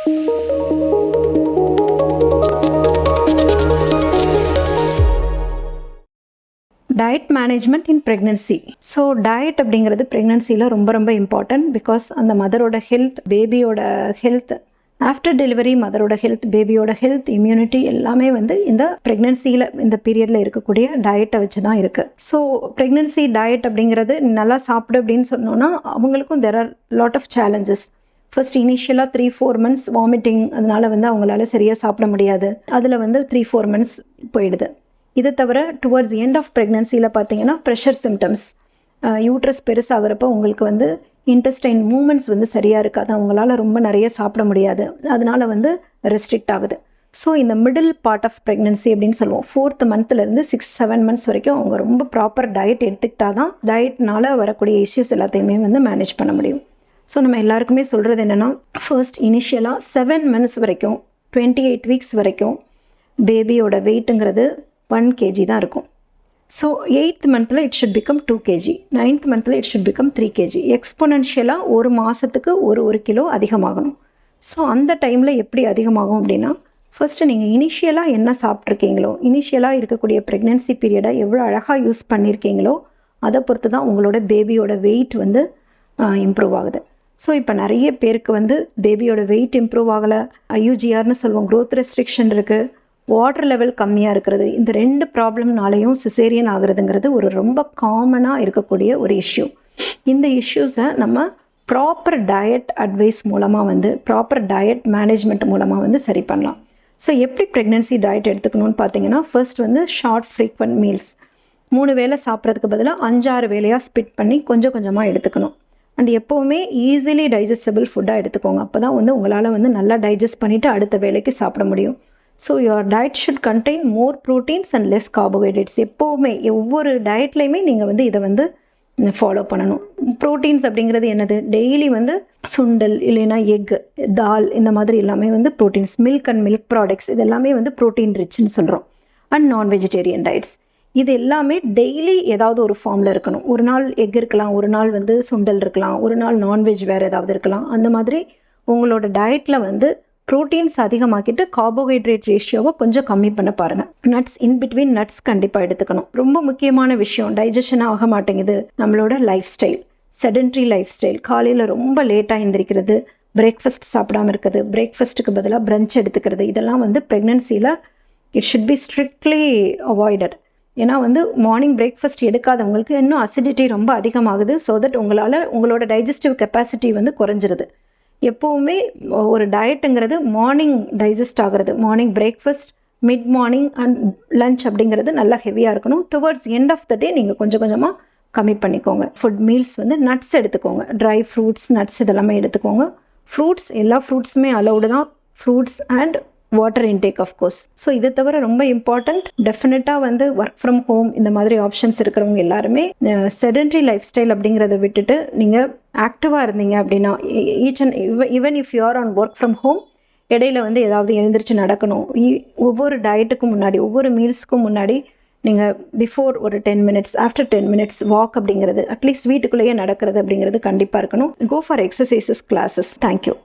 Diet management in pregnancy. So diet அப்படிங்கிறது ப்ரெக்னன்சியில் ரொம்ப ரொம்ப இம்பார்ட்டன்ட். பிகாஸ் அந்த மதரோட ஹெல்த், பேபியோட ஹெல்த், ஆஃப்டர் டெலிவரி மதரோட ஹெல்த், பேபியோட ஹெல்த், இம்யூனிட்டி எல்லாமே வந்து இந்த ப்ரெக்னன்சியில் இந்த பீரியடில் இருக்கக்கூடிய டயட்டை வச்சு தான் இருக்குது. ஸோ ப்ரெக்னன்சி டயட் அப்படிங்கிறது நல்லா சாப்பிடு அப்படின்னு சொன்னோன்னா அவங்களுக்கும் there are lot of challenges. First இனிஷியலாக 3-4 மந்த்ஸ் வாமிட்டிங், அதனால் வந்து அவங்களால சரியாக சாப்பிட முடியாது. அதில் வந்து 3-4 மந்த்ஸ் போயிடுது. இதை தவிர டுவர்ட்ஸ் எண்ட் ஆஃப் ப்ரெக்னன்சியில் பார்த்தீங்கன்னா ப்ரெஷர் சிம்டம்ஸ், யூட்ரஸ் பெருசாகிறப்போ உங்களுக்கு வந்து இன்டெஸ்டைன் மூமெண்ட்ஸ் வந்து சரியாக இருக்காது, அவங்களால ரொம்ப நிறைய சாப்பிட முடியாது, அதனால் வந்து ரெஸ்ட்ரிக்ட் ஆகுது. ஸோ இந்த மிடில் பார்ட் ஆஃப் ப்ரெக்னன்சி அப்படின்னு சொல்லுவோம், 4th மந்த்லேருந்து 6-7 மந்த்ஸ் வரைக்கும் அவங்க ரொம்ப ப்ராப்பர் டயட் எடுத்துக்கிட்டால் தான் டயட்னால் வரக்கூடிய இஷ்யூஸ் எல்லாத்தையுமே வந்து மேனேஜ் பண்ண முடியும். ஸோ நம்ம எல்லாருக்குமே சொல்கிறது என்னென்னா, ஃபர்ஸ்ட் இனிஷியலாக 7 மந்த்ஸ் வரைக்கும் 28 வீக்ஸ் வரைக்கும் பேபியோட வெயிட்டுங்கிறது 1 kg தான் இருக்கும். ஸோ 8th மந்தில் it should become 2 kg, 9th மந்தில் இட் ஷுட் பிகம் 3 kg. எக்ஸ்பொனென்ஷியலாக ஒரு மாதத்துக்கு 1 கிலோ அதிகமாகணும். ஸோ அந்த டைமில் எப்படி அதிகமாகும் அப்படின்னா, ஃபர்ஸ்ட்டு நீங்கள் இனிஷியலாக என்ன சாப்பிட்ருக்கீங்களோ, இனிஷியலாக இருக்கக்கூடிய ப்ரெக்னென்சி பீரியடை எவ்வளோ அழகாக யூஸ் பண்ணியிருக்கீங்களோ அதை பொறுத்து தான் உங்களோட பேபியோட வெயிட் வந்து இம்ப்ரூவ் ஆகுது. ஸோ இப்போ நிறைய பேருக்கு வந்து பேபியோட வெயிட் இம்ப்ரூவ் ஆகலை, ஐயூஜிஆர்னு சொல்லுவோம், க்ரோத் ரெஸ்ட்ரிக்ஷன் இருக்குது, வாட்டர் லெவல் கம்மியாக இருக்கிறது, இந்த 2 ப்ராப்ளம்னாலையும் சிசேரியன் ஆகுறதுங்கிறது ஒரு ரொம்ப காமனாக இருக்கக்கூடிய ஒரு இஷ்யூ. இந்த இஷ்யூஸை நம்ம ப்ராப்பர் டயட் அட்வைஸ் மூலமாக வந்து, ப்ராப்பர் டயட் மேனேஜ்மெண்ட் மூலமாக வந்து சரி பண்ணலாம். ஸோ எப்படி ப்ரெக்னென்சி டயட் எடுத்துக்கணும்னு பார்த்தீங்கன்னா, ஃபர்ஸ்ட் வந்து ஷார்ட் ஃப்ரீக்வெண்ட் மீல்ஸ், 3 வேளை சாப்பிட்றதுக்கு பதிலாக 5-6 வேளையாக ஸ்பிட் பண்ணி கொஞ்சம் கொஞ்சமாக எடுத்துக்கணும். அண்ட் எப்போவுமே ஈஸிலி டைஜஸ்டபிள் ஃபுட்டாக எடுத்துக்கோங்க, அப்போ தான் வந்து உங்களால் வந்து நல்லா டைஜஸ்ட் பண்ணிவிட்டு அடுத்த வேளைக்கு சாப்பிட முடியும். So your diet should contain more proteins and less carbohydrates. எப்போவுமே ஒவ்வொரு டயட்லேயுமே நீங்கள் வந்து இதை வந்து ஃபாலோ பண்ணணும். ப்ரோட்டீன்ஸ் அப்படிங்கிறது என்னது, டெய்லி வந்து சுண்டல் இல்லைன்னா எக், தால், இந்த மாதிரி எல்லாமே வந்து proteins. Milk and milk products இது எல்லாமே வந்து ப்ரோட்டீன் ரிச்னு சொல்கிறோம். அண்ட் நான் வெஜிடேரியன் டயட்ஸ் இது எல்லாமே டெய்லி ஏதாவது ஒரு ஃபார்மில் இருக்கணும். ஒரு நாள் எக் இருக்கலாம், ஒரு நாள் வந்து சுண்டல் இருக்கலாம், ஒரு நாள் நான்வெஜ் வேறு ஏதாவது இருக்கலாம். அந்த மாதிரி உங்களோட டயட்டில் வந்து ப்ரோட்டீன்ஸ் அதிகமாக்கிட்டு கார்போஹைட்ரேட் ரேஷியோவை கொஞ்சம் கம்மி பண்ண பாருங்கள். நட்ஸ், இன்பிட்வீன் நட்ஸ் கண்டிப்பாக எடுத்துக்கணும். ரொம்ப முக்கியமான விஷயம், டைஜஷன் ஆக மாட்டேங்குது நம்மளோட life style, sedentary life style. காலையில் ரொம்ப லேட்டாக எழுந்திரிக்கிறது, பிரேக்ஃபாஸ்ட் சாப்பிடாமல் இருக்குது, பிரேக்ஃபாஸ்ட்டுக்கு பதிலாக பிரஞ்ச் எடுத்துக்கிறது, இதெல்லாம் வந்து ப்ரெக்னென்சியில் it should be strictly avoided. ஏன்னா வந்து மார்னிங் பிரேக்ஃபாஸ்ட் எடுக்காதவங்களுக்கு இன்னும் அசிடிட்டி ரொம்ப அதிகமாகுது. ஸோ தட் உங்களோட டைஜஸ்டிவ் கெப்பாசிட்டி வந்து குறைஞ்சிருது. எப்போவுமே ஒரு டயட்டுங்கிறது மார்னிங் டைஜஸ்ட் ஆகிறது, morning breakfast, mid morning and lunch அப்படிங்கிறது நல்லா ஹெவியாக இருக்கணும். Towards end of the day நீங்கள் கொஞ்சம் கொஞ்சமாக கம்மி பண்ணிக்கோங்க. ஃபுட் மீல்ஸ் வந்து நட்ஸ் எடுத்துக்கோங்க, ட்ரை ஃப்ரூட்ஸ், நட்ஸ் இதெல்லாமே எடுத்துக்கோங்க. ஃப்ரூட்ஸ், எல்லா ஃப்ரூட்ஸுமே அலௌடு தான், fruits and water intake of course. So இதை தவிர ரொம்ப இம்பார்ட்டண்ட், டெஃபினட்டாக வந்து ஒர்க் ஃப்ரம் ஹோம் இந்த மாதிரி ஆப்ஷன்ஸ் இருக்கிறவங்க எல்லாருமே செடென்ட்ரி லைஃப் ஸ்டைல் அப்படிங்கிறத விட்டுட்டு நீங்கள் ஆக்டிவாக இருந்தீங்க அப்படின்னா, even if you are on work from home, இடையில வந்து ஏதாவது எழுந்திரிச்சு நடக்கணும். ஒவ்வொரு டயட்டுக்கும் முன்னாடி, ஒவ்வொரு மீல்ஸுக்கும் முன்னாடி நீங்கள் பிஃபோர் ஒரு 10 மினிட்ஸ், ஆஃப்டர் 10 மினிட்ஸ் வாக் அப்படிங்கிறது, அட்லீஸ்ட் வீட்டுக்குள்ளேயே நடக்கிறது அப்படிங்கிறது கண்டிப்பாக இருக்கணும். Go for exercises, classes. Thank you.